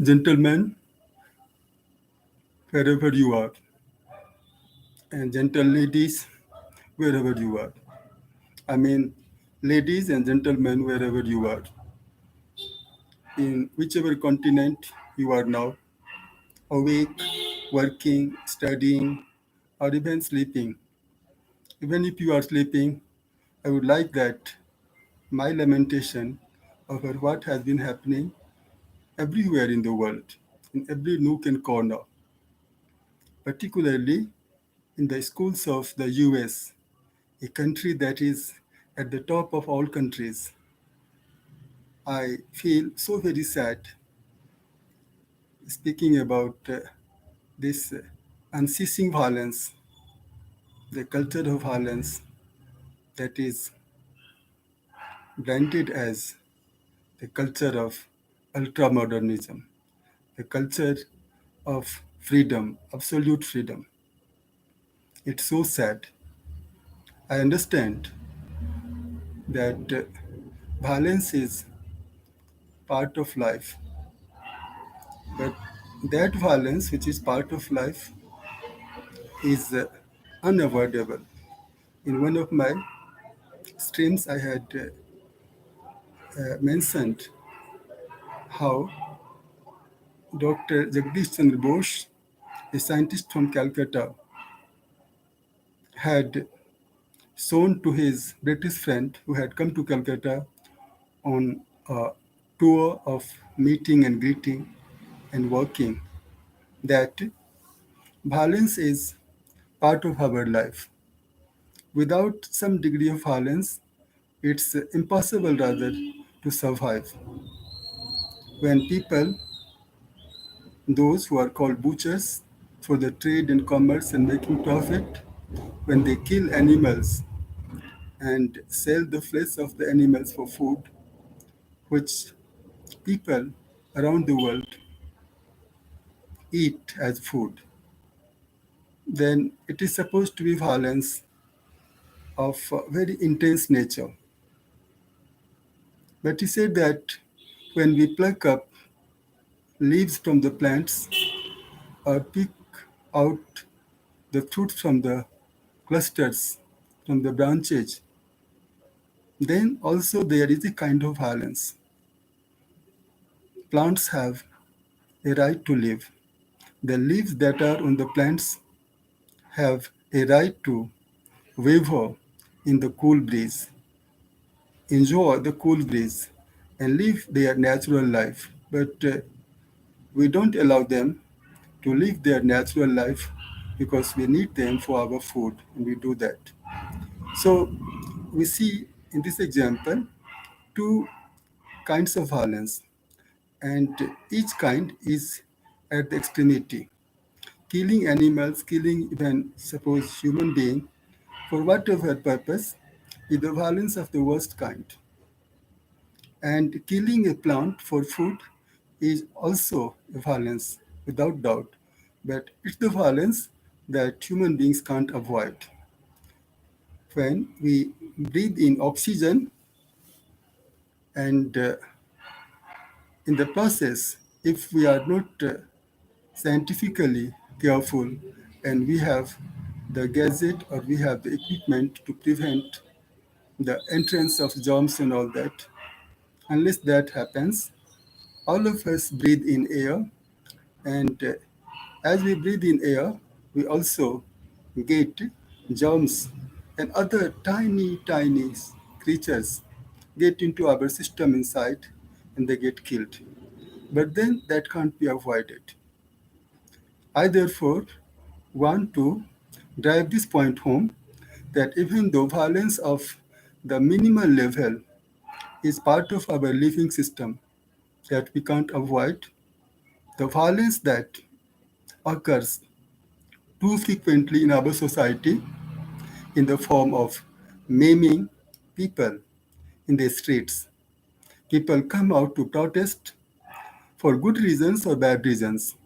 Gentlemen, wherever you are, and gentle ladies, wherever you are. I mean, ladies and gentlemen, wherever you are, in whichever continent you are now, awake, working, studying, or even sleeping. Even if you are sleeping, I would like that my lamentation over what has been happening everywhere in the world, in every nook and corner, particularly in the schools of the US, a country that is at the top of all countries. I feel so very sad speaking about this unceasing violence, the culture of violence that is branded as the culture of ultramodernism, the culture of freedom, absolute freedom. It's so sad. I understand that violence is part of life, but that violence, which is part of life, is unavoidable. In one of my streams, I had mentioned how Dr. Jagdish Chandra Bose, a scientist from Calcutta, had shown to his British friend who had come to Calcutta on a tour of meeting and greeting and working that violence is part of our life. Without some degree of violence, it's impossible rather to survive. When people, those who are called butchers for the trade and commerce and making profit, when they kill animals and sell the flesh of the animals for food, which people around the world eat as food, then it is supposed to be violence of very intense nature. But he said that when we pluck up leaves from the plants or pick out the fruits from the clusters, from the branches, then also there is a kind of violence. Plants have a right to live. The leaves that are on the plants have a right to waver in the cool breeze, enjoy the cool breeze, and live their natural life. But we don't allow them to live their natural life because we need them for our food, and we do that. So we see in this example two kinds of violence, and each kind is at the extremity. Killing animals, killing even suppose human being for whatever purpose is the violence of the worst kind. And killing a plant for food is also a violence, without doubt. But it's the violence that human beings can't avoid. When we breathe in oxygen and in the process, if we are not scientifically careful and we have the gadget or we have the equipment to prevent the entrance of germs and all that, unless that happens, all of us breathe in air, and as we breathe in air, we also get germs and other tiny, tiny creatures get into our system inside and they get killed. But then that can't be avoided. I therefore want to drive this point home that even though violence of the minimal level is part of our living system that we can't avoid, the violence that occurs too frequently in our society in the form of maiming people in the streets. People come out to protest for good reasons or bad reasons,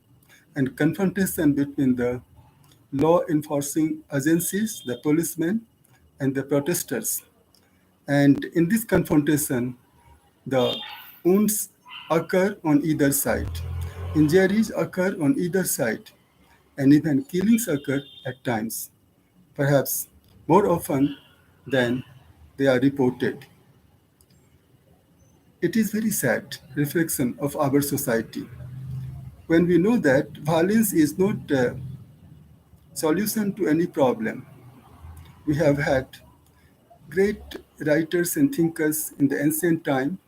and confrontation between the law enforcing agencies, the policemen, and the protesters. And in this confrontation, the wounds occur on either side. Injuries occur on either side, and even killings occur at times, perhaps more often than they are reported. It is very sad reflection of our society when we know that violence is not a solution to any problem. We have had great writers and thinkers in the ancient time,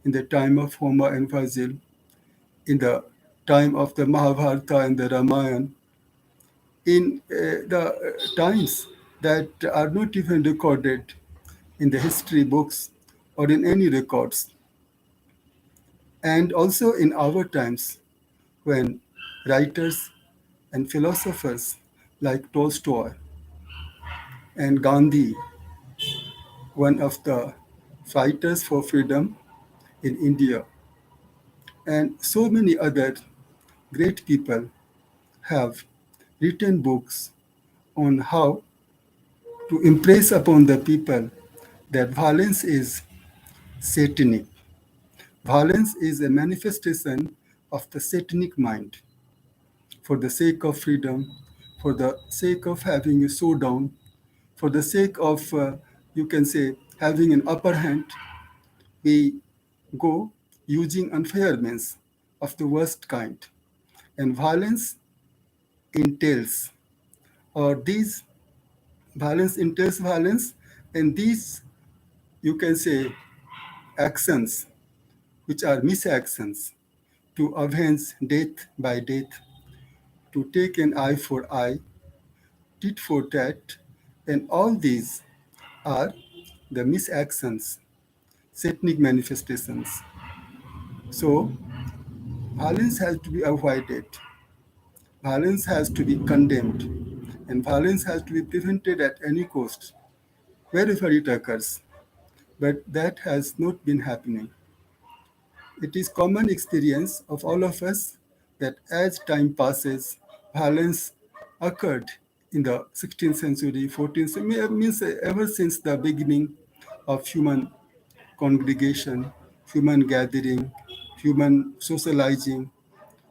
in the time of Homer and Virgil, in the time of the Mahabharata and the Ramayana, in the times that are not even recorded in the history books or in any records, and also in our times when writers and philosophers like Tolstoy and Gandhi, one of the fighters for freedom in India, and so many other great people have written books on how to impress upon the people that violence is satanic. Violence is a manifestation of the satanic mind for the sake of freedom, for the sake of having a showdown, for the sake of, you can say, having an upper hand. We go using unfair means of the worst kind. And violence entails, or these violence entails violence, and these, you can say, actions, which are misactions, to avenge death by death, to take an eye for eye, tit for tat, and all these are the misactions, satanic manifestations. So, violence has to be avoided, violence has to be condemned, and violence has to be prevented at any cost, wherever it occurs. But that has not been happening. It is common experience of all of us that as time passes, violence occurred in the 16th century, 14th century, means ever since the beginning of human congregation, human gathering, human socializing,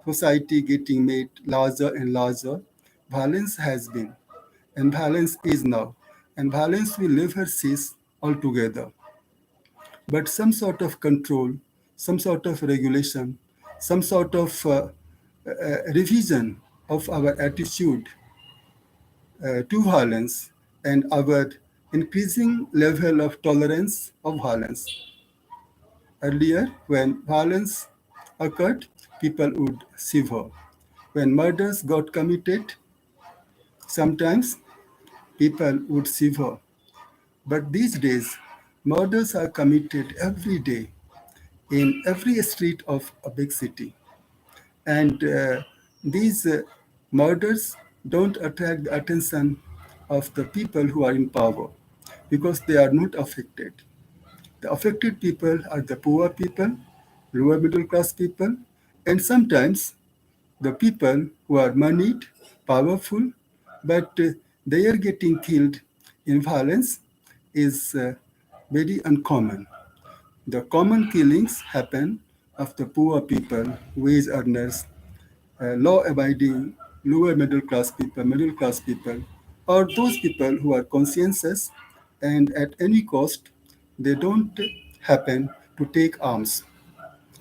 society getting made larger and larger. Violence has been, and violence is now, and violence will never cease altogether. But some sort of control, some sort of regulation, some sort of revision of our attitude to violence and our increasing level of tolerance of violence. Earlier, when violence occurred, people would shiver. When murders got committed, sometimes people would shiver. But these days, murders are committed every day in every street of a big city. And these murders don't attract the attention of the people who are in power because they are not affected. The affected people are the poor people, lower middle class people, and sometimes the people who are moneyed, powerful, but they are getting killed in violence is very uncommon. The common killings happen of the poor people, wage earners, law-abiding, lower middle class people, or those people who are conscientious and at any cost they don't happen to take arms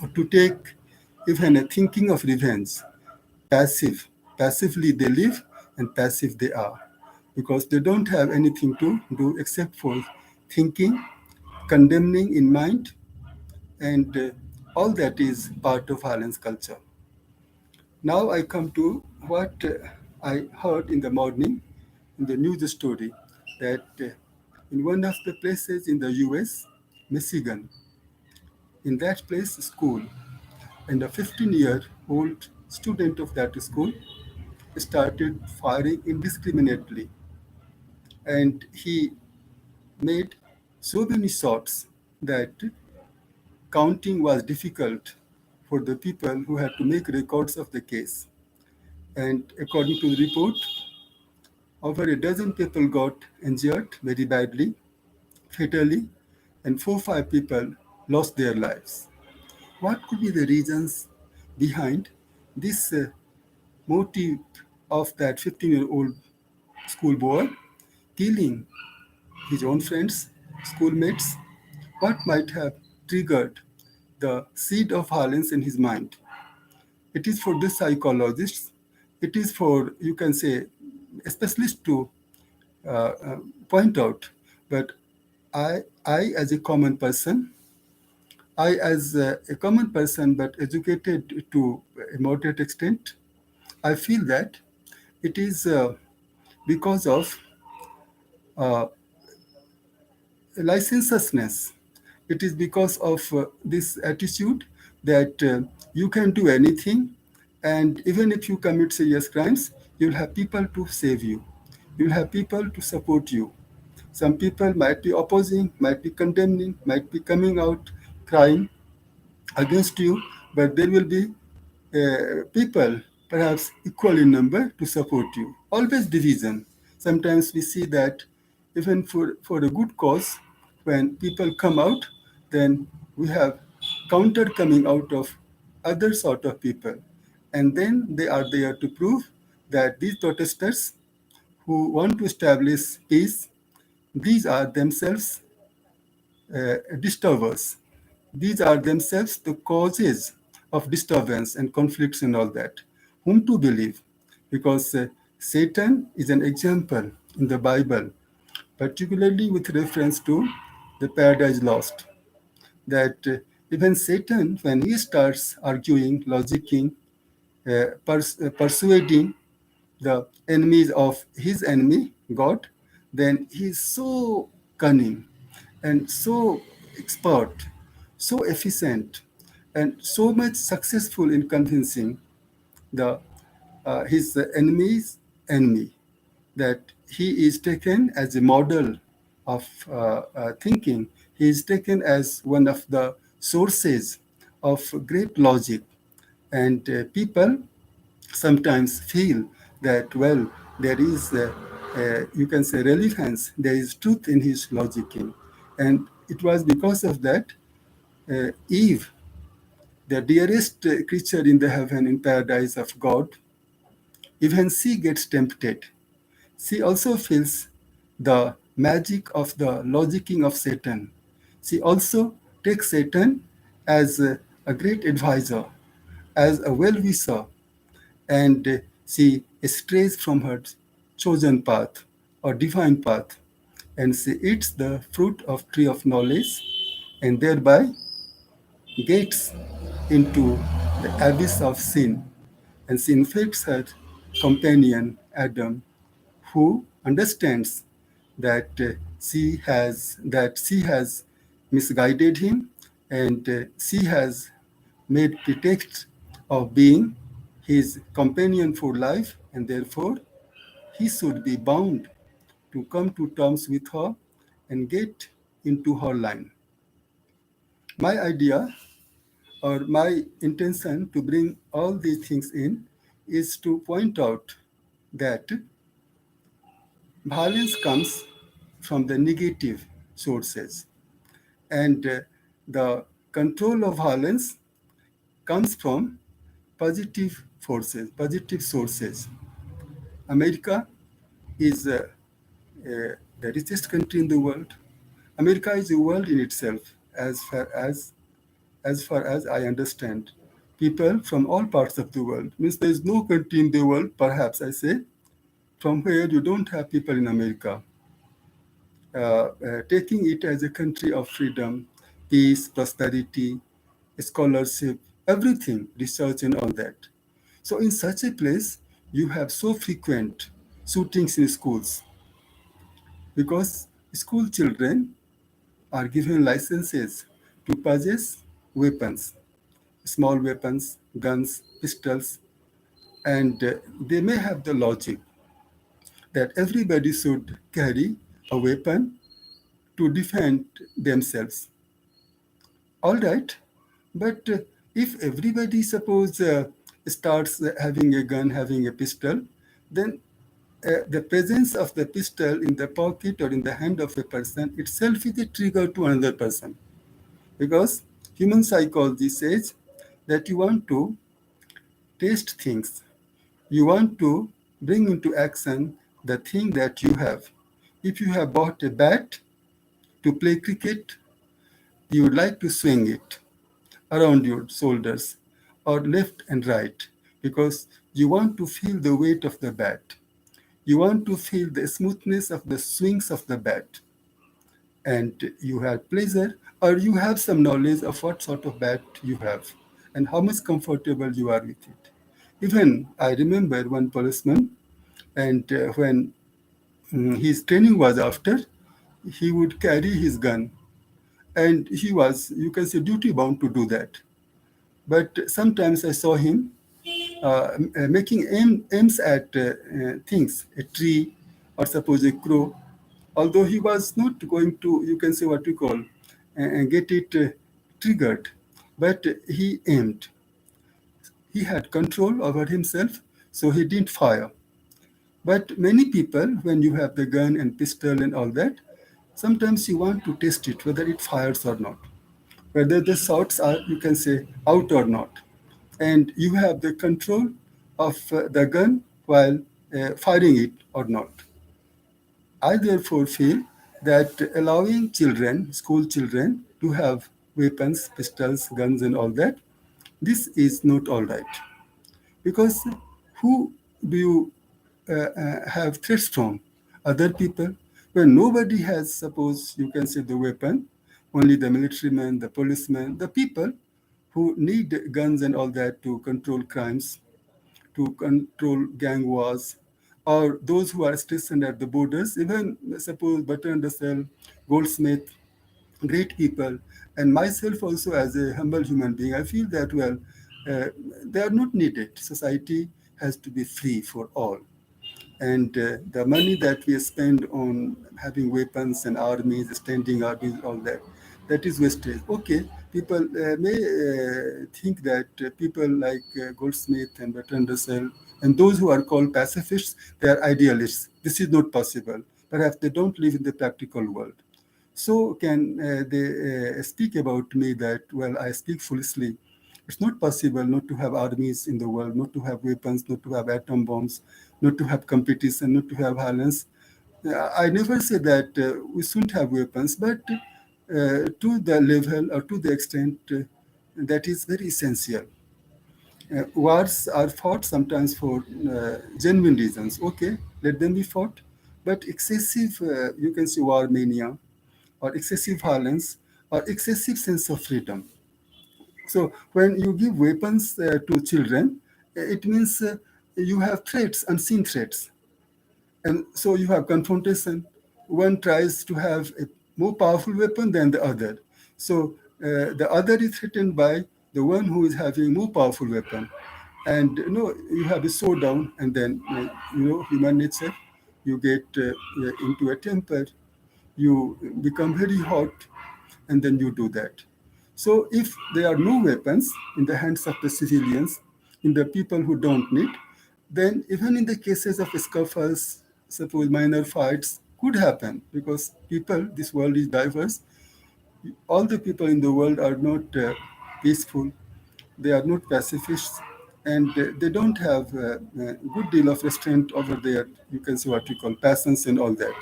or to take even a thinking of revenge. Passive. Passively they live and passive they are because they don't have anything to do except for thinking, condemning in mind, and all that is part of violence culture. Now I come to what I heard in the morning in the news story that in one of the places in the US, Michigan, in that place, school, and a 15-year-old student of that school started firing indiscriminately. And he made so many shots that counting was difficult for the people who had to make records of the case. And according to the report, over a dozen people got injured very badly, fatally, and 4 or 5 people lost their lives. What could be the reasons behind this motive of that 15-year-old schoolboy killing his own friends, schoolmates, what might have triggered the seed of violence in his mind. It is for the psychologists, it is for, you can say, specialists to uh, point out. But I as a common person, I as a common person but educated to a moderate extent, I feel that it is because of uh, licentiousness. It is because of this attitude that you can do anything, and even if you commit serious crimes, you'll have people to save you. You'll have people to support you. Some people might be opposing, might be condemning, might be coming out crying against you, but there will be people, perhaps equal in number, to support you. Always division. Sometimes we see that even for a good cause, when people come out, then we have counter coming out of other sort of people. And then they are there to prove that these protesters who want to establish peace, these are themselves disturbers. These are themselves the causes of disturbance and conflicts and all that. Whom to believe? Because Satan is an example in the Bible, particularly with reference to the paradise lost. That even Satan, when he starts arguing, logicking, persuading the enemies of his enemy, God, then he is so cunning and so expert, so efficient, and so much successful in convincing the his enemy's enemy that he is taken as a model of thinking. He is taken as one of the sources of great logic, and people sometimes feel that, well, there is you can say relevance, there is truth in his logicking. And it was because of that Eve, the dearest creature in the heaven, in paradise of God, even she gets tempted. She also feels the magic of the logicking of Satan. She also takes Satan as a great advisor, as a well-wisher, and she strays from her chosen path or divine path, and she eats the fruit of tree of knowledge, and thereby gets into the abyss of sin, and she infects her companion Adam, who understands that she has misguided him, and she has made pretext of being his companion for life, and therefore he should be bound to come to terms with her and get into her line. My idea, or my intention to bring all these things in, is to point out that violence comes from the negative sources, and the control of violence comes from positive forces, positive sources. America is the richest country in the world. America is a world in itself, as far as I understand. People from all parts of the world, means there is no country in the world, perhaps I say, from where you don't have people in America, taking it as a country of freedom, peace, prosperity, scholarship, everything, research and all that. So in such a place, you have so frequent shootings in schools because school children are given licenses to possess weapons, small weapons, guns, pistols, and they may have the logic that everybody should carry a weapon to defend themselves. All right, but if everybody, suppose, starts having a gun, having a pistol, then the presence of the pistol in the pocket or in the hand of a person itself is a trigger to another person, because human psychology says that you want to test things. You want to bring into action the thing that you have. If you have bought a bat to play cricket, you would like to swing it around your shoulders or left and right because you want to feel the weight of the bat. You want to feel the smoothness of the swings of the bat. And you have pleasure or you have some knowledge of what sort of bat you have and how much comfortable you are with it. Even I remember one policeman, and when his training was after, he would carry his gun, and he was, you can say, duty bound to do that. But sometimes I saw him making aims at things, a tree, or suppose a crow, although he was not going to, you can say what we call, get it triggered, but he aimed. He had control over himself, so he didn't fire. But many people, when you have the gun and pistol and all that, sometimes you want to test it, whether it fires or not, whether the shots are, you can say, out or not. And you have the control of the gun while firing it or not. I therefore feel that allowing children, school children, to have weapons, pistols, guns, and all that, this is not all right. Because who do you have threats from? Other people? When nobody has, suppose you can say, the weapon, only the military men, the policemen, the people who need guns and all that to control crimes, to control gang wars, or those who are stationed at the borders, even suppose Butter and Russell, Goldsmith, great people, and myself also as a humble human being, I feel that, well, uh, they are not needed. Society has to be free for all. And the money that we spend on having weapons and armies, standing armies, all that, that is wastage. Okay, people may think that people like Goldsmith and Bertrand Russell and those who are called pacifists, they are idealists. This is not possible. Perhaps they don't live in the practical world. So can they speak about me that, well, I speak foolishly. It's not possible not to have armies in the world, not to have weapons, not to have atom bombs, not to have competition, not to have violence. I never say that we shouldn't have weapons, but to the level or to the extent that is very essential. Wars are fought sometimes for genuine reasons. Okay, let them be fought. But excessive, you can say, war mania or excessive violence or excessive sense of freedom. So when you give weapons to children, it means you have threats, unseen threats. And so you have confrontation. One tries to have a more powerful weapon than the other. So the other is threatened by the one who is having more powerful weapon. And you have a showdown, and then human nature, you get into a temper, you become very hot, and then you do that. So if there are no weapons in the hands of the civilians, in the people who don't need, then even in the cases of scuffles, suppose minor fights could happen because people, this world is diverse. All the people in the world are not peaceful. They are not pacifists, and they don't have a good deal of restraint over their, you can say what we call passions and all that.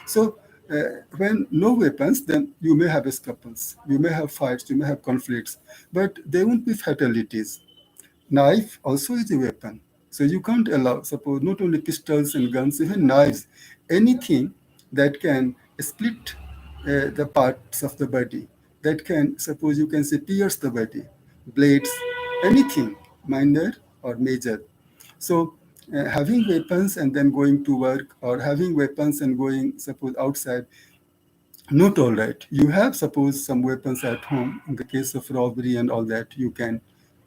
So uh, when no weapons, then you may have scuffles, you may have fights, you may have conflicts, but there won't be fatalities. Knife also is a weapon. So you can't allow, suppose, not only pistols and guns, even knives, anything that can split the parts of the body, that can, suppose you can say, pierce the body, blades, anything, minor or major. So having weapons and then going to work, or having weapons and going, suppose, outside, not all right. You have, suppose, some weapons at home. In the case of robbery and all that, you can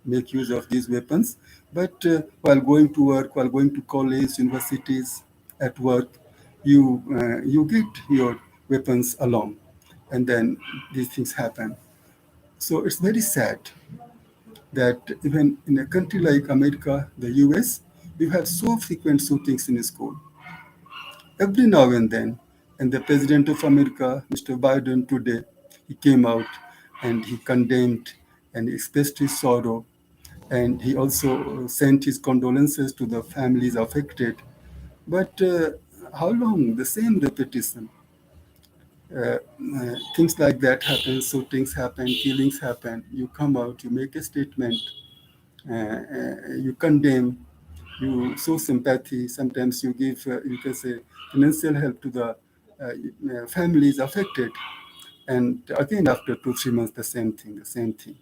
make use of these weapons. But while going to work, while going to college, universities, at work, you get your weapons along, and then these things happen. So it's very sad that even in a country like America, the US, you have so frequent shootings in school every now and then. And the President of America, Mr. Biden, today, he came out and he condemned and expressed his sorrow. and he also sent his condolences to the families affected. But how long? The same repetition. Things like that happen, shootings happen, killings happen. You come out, you make a statement, you condemn, you show sympathy. Sometimes you give, you can say, financial help to the families affected. And again, after 2, 3 months, the same thing, the same thing.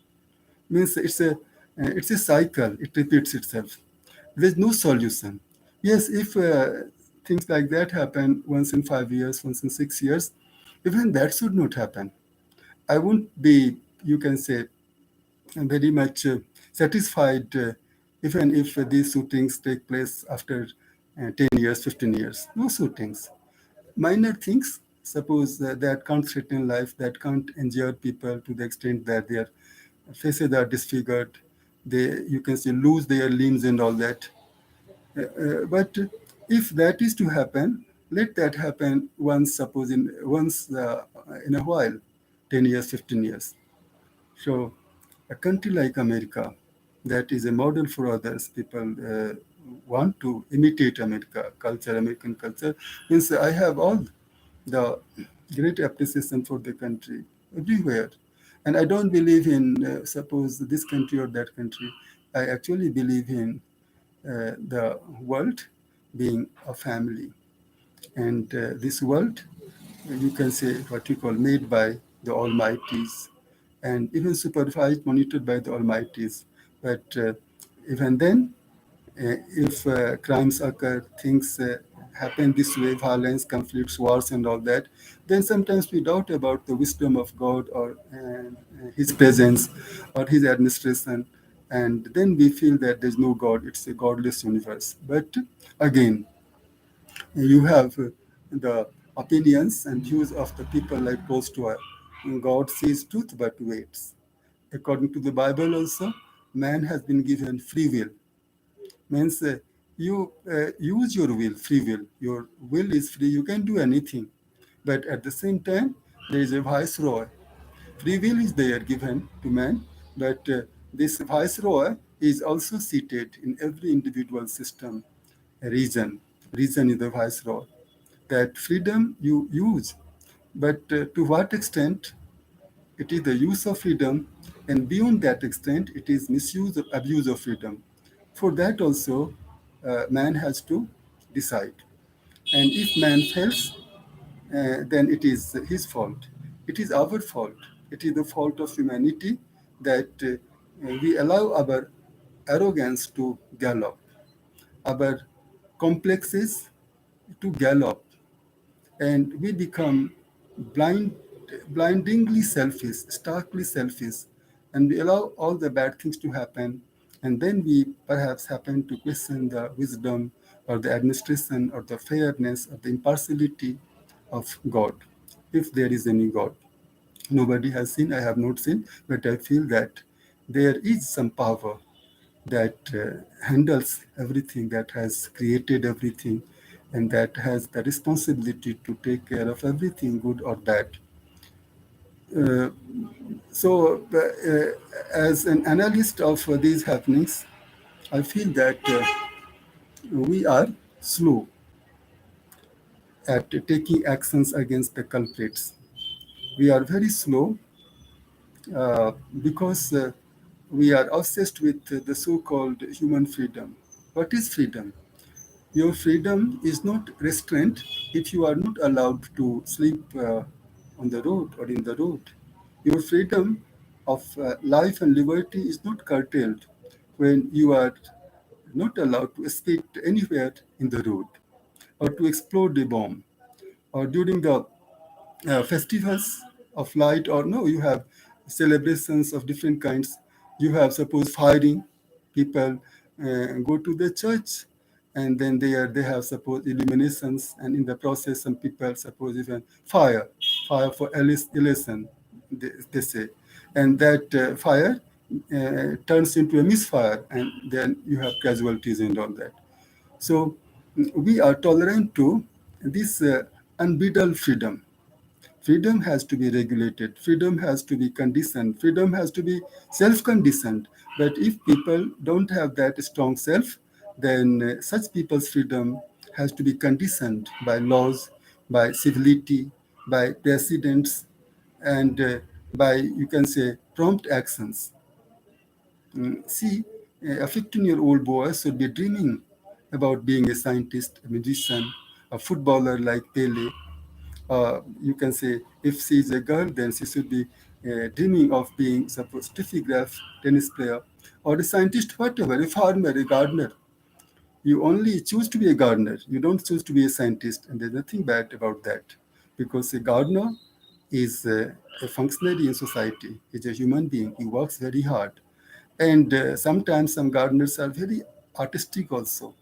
Means it's a cycle. It repeats itself. There's no solution. Yes, if things like that happen once in 5 years, once in 6 years, even that should not happen. I won't be, you can say, very much satisfied even if these shootings take place after 10 years, 15 years. No shootings. Minor things, suppose that can't threaten life, that can't injure people to the extent that their faces are disfigured, they, you can say, lose their limbs and all that. But if that is to happen, let that happen once, suppose once in a while, 10 years, 15 years. So a country like America, that is a model for others, people want to imitate American culture, means I have all the great appreciation for the country everywhere. And I don't believe in, suppose, this country or that country. I actually believe in the world being a family. And this world, you can say, what you call, made by the Almighties, and even supervised, monitored by the Almighties. But even then, if crimes occur, things happen this way, violence, conflicts, wars, and all that, then sometimes we doubt about the wisdom of God, or His presence, or His administration, and then we feel that there's no God, it's a godless universe. But again, you have the opinions and views of the people like Tolstoy. God sees truth but waits. According to the Bible also, man has been given free will. Means you use your will, free will. Your will is free, you can do anything. But at the same time, there is a viceroy. Free will is there given to man, but this viceroy is also seated in every individual system, reason. Reason is the viceroy. That freedom you use, but to what extent it is the use of freedom, and beyond that extent, it is misuse or abuse of freedom. For that also, man has to decide. And if man fails, then it is his fault. It is our fault. It is the fault of humanity that we allow our arrogance to gallop, our complexes to gallop, and we become blind, blindingly selfish, starkly selfish, and we allow all the bad things to happen, and then we perhaps happen to question the wisdom or the administration or the fairness or the impartiality of God, if there is any God. Nobody has seen, I have not seen, but I feel that there is some power that handles everything, that has created everything, and that has the responsibility to take care of everything, good or bad. Uh, so, as an analyst of these happenings, I feel that we are slow at taking actions against the culprits. We are very slow uh, because we are obsessed with the so called human freedom. What is freedom? Your freedom is not restraint if you are not allowed to sleep on the road or in the road. Your freedom of life and liberty is not curtailed when you are not allowed to escape anywhere in the road, or to explode a bomb, or during the festivals of light, or no, you have celebrations of different kinds. You have, suppose, firing. People go to the church, and then they have, suppose, illuminations, and in the process some people, suppose, even fire for elation, they say, and that fire turns into a misfire, and then you have casualties and all that. So we are tolerant to this unbridled freedom. Freedom has to be regulated. Freedom has to be conditioned. Freedom has to be self-conditioned. But if people don't have that strong self, then such people's freedom has to be conditioned by laws, by civility, by precedents, and by, you can say, prompt actions. See, a 15-year-old boy should be dreaming about being a scientist, a musician, a footballer like Pele. You can say if she is a girl, then she should be dreaming of being, suppose, Steffi Graf, tennis player, or a scientist, whatever, a farmer, a gardener. You only choose to be a gardener. You don't choose to be a scientist, and there's nothing bad about that, because a gardener is a functionary in society. He's a human being. He works very hard, and sometimes some gardeners are very artistic also.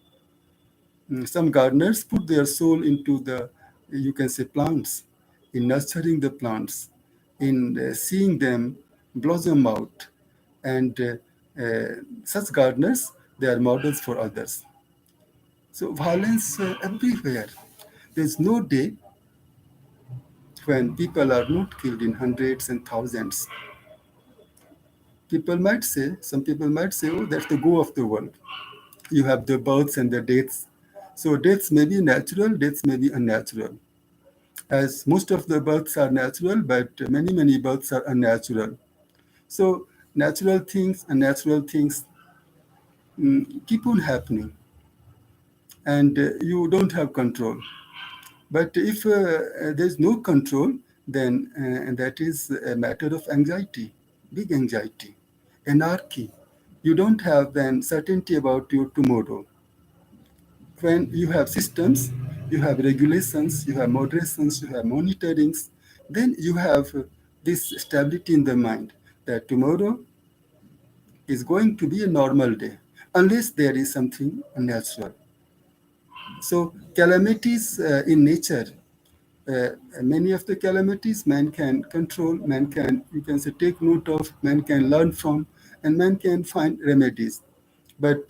Some gardeners put their soul into the, you can say, plants, in nurturing the plants, in seeing them blossom out. And such gardeners, they are models for others. So violence everywhere. There's no day when people are not killed in hundreds and thousands. Some people might say, oh, that's the go of the world. You have the births and the deaths. So deaths may be natural, deaths may be unnatural. As most of the births are natural, but many, many births are unnatural. So natural things, unnatural things keep on happening, and you don't have control. But if there's no control, then that is a matter of anxiety, big anxiety, anarchy. You don't have then certainty about your tomorrow. When you have systems, you have regulations, you have moderations, you have monitorings, then you have this stability in the mind that tomorrow is going to be a normal day, unless there is something unnatural. So calamities in nature, uh, many of the calamities man can control, man can, you can say, take note of, man can learn from, and man can find remedies. But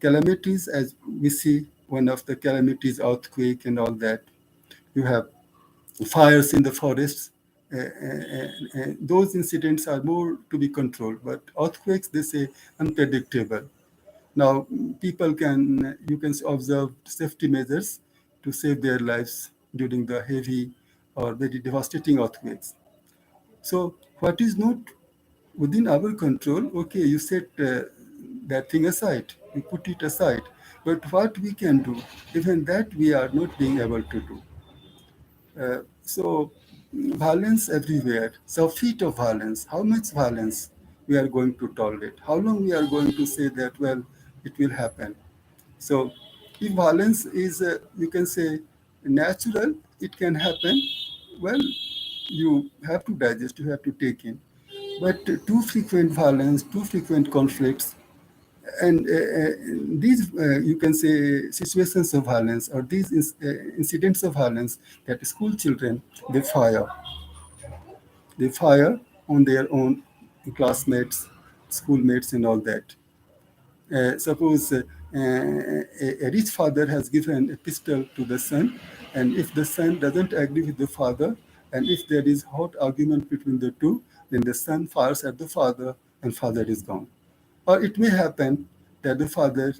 calamities, as we see, one of the calamities, earthquake and all that. You have fires in the forests. Those incidents are more to be controlled, but earthquakes, they say, unpredictable. Now, people can, you can observe safety measures to save their lives during the heavy or very devastating earthquakes. So, what is not within our control, okay, you set that thing aside, you put it aside. But what we can do, even that we are not being able to do. So, violence everywhere. So, feet of violence. How much violence we are going to tolerate? How long we are going to say that, well, it will happen? So, if violence is, you can say, natural, it can happen. Well, you have to digest, you have to take in. But too frequent violence, too frequent conflicts, and these, you can say, situations of violence, or these incidents of violence, that school children, they fire. They fire on their own classmates, schoolmates, and all that. Suppose a rich father has given a pistol to the son, and if the son doesn't agree with the father, and if there is hot argument between the two, then the son fires at the father, and father is gone. Or it may happen that the father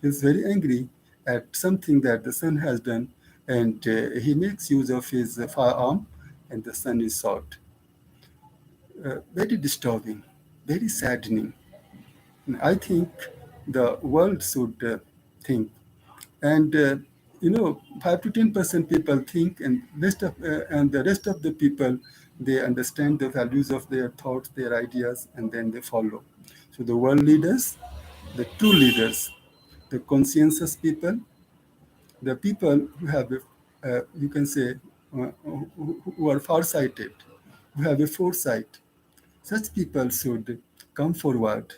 is very angry at something that the son has done, and he makes use of his firearm, and the son is shot. Very disturbing, very saddening. I think the world should think. And 5 to 10% people think, and the rest of the people, they understand the values of their thoughts, their ideas, and then they follow. So the world leaders, the true leaders, the conscientious people, the people who have, you can say, who are far-sighted, who have a foresight, such people should come forward,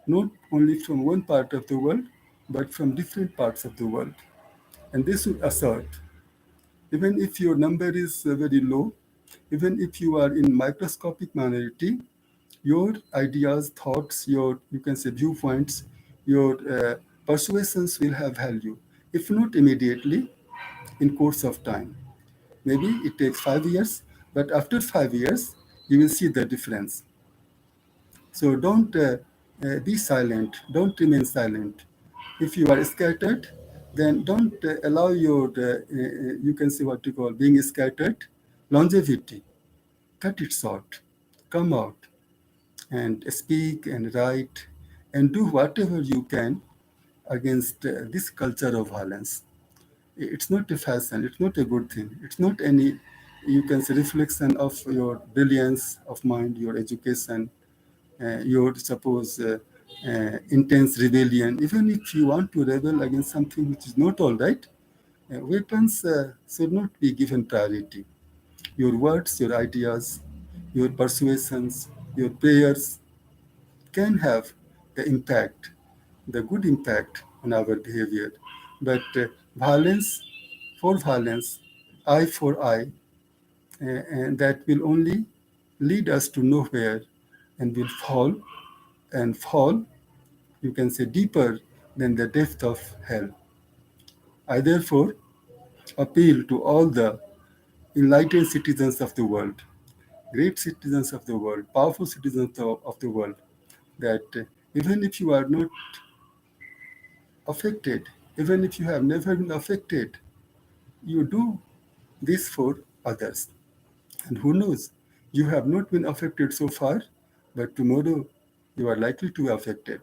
not only from one part of the world, but from different parts of the world. And they should assert, even if your number is very low, even if you are in microscopic minority, your ideas, thoughts, your, you can say, viewpoints, your persuasions will have value. If not immediately, in course of time. Maybe it takes 5 years, But after 5 years, you will see the difference. So don't be silent. Don't remain silent. If you are scattered, then don't allow your, you can say what you call being scattered, longevity. Cut it short. Come out and speak and write and do whatever you can against this culture of violence. It's not a fashion, it's not a good thing, it's not any, you can say, reflection of your brilliance of mind, your education, your suppose intense rebellion. Even if you want to rebel against something which is not all right, weapons should not be given priority. Your words, your ideas, your persuasions, your prayers can have the impact, the good impact on our behavior. But violence for violence, eye for eye, and that will only lead us to nowhere and will fall and fall, you can say, deeper than the depth of hell. I therefore appeal to all the enlightened citizens of the world, great citizens of the world, powerful citizens of the world, that even if you are not affected, even if you have never been affected, you do this for others. And who knows, you have not been affected so far, but tomorrow you are likely to be affected.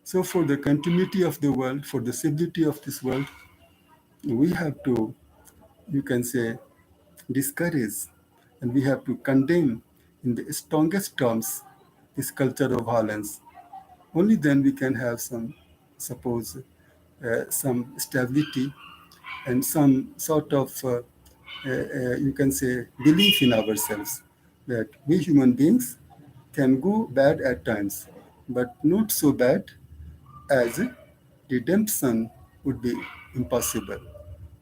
So, for the continuity of the world, for the stability of this world, we have to, you can say, discourage and we have to condemn in the strongest terms this culture of violence. Only then we can have some, suppose, some stability and some sort of, you can say, belief in ourselves that we human beings can go bad at times, but not so bad as redemption would be impossible.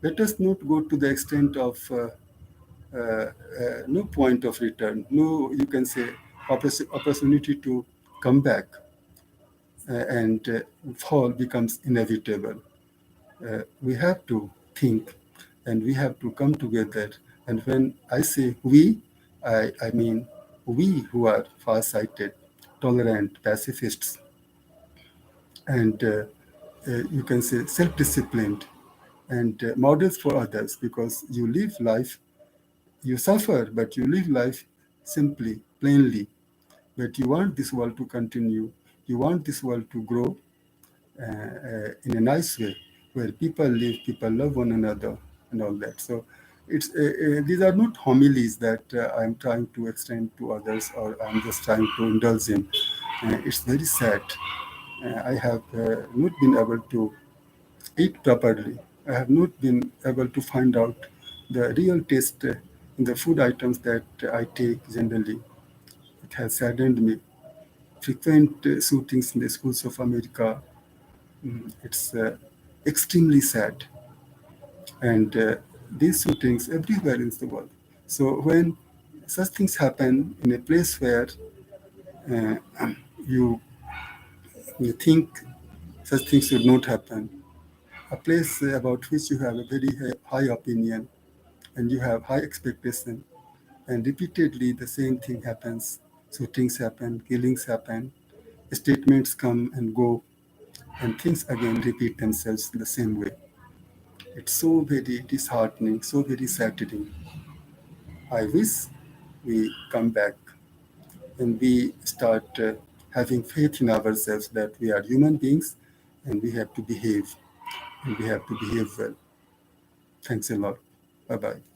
Let us not go to the extent of no point of return, no, you can say, opportunity to come back, and fall becomes inevitable. We have to think and we have to come together. And when I say we, I mean we who are far-sighted, tolerant, pacifists, and you can say self-disciplined and models for others, because you live life, you suffer, but you live life simply, plainly. But you want this world to continue, you want this world to grow in a nice way, where people live, people love one another, and all that. So it's these are not homilies that I'm trying to extend to others or I'm just trying to indulge in. It's very sad. I have not been able to eat properly. I have not been able to find out the real taste in the food items that I take generally. It has saddened me. Frequent shootings in the schools of America, it's extremely sad. And these shootings everywhere in the world. So when such things happen in a place where you, you think such things should not happen, a place about which you have a very high opinion and you have high expectation, and repeatedly the same thing happens, shootings happen, killings happen, statements come and go, and things again repeat themselves in the same way. It's so very disheartening, so very saddening. I wish we come back and we start having faith in ourselves that we are human beings and we have to behave and we have to behave well. Thanks a lot. Bye bye.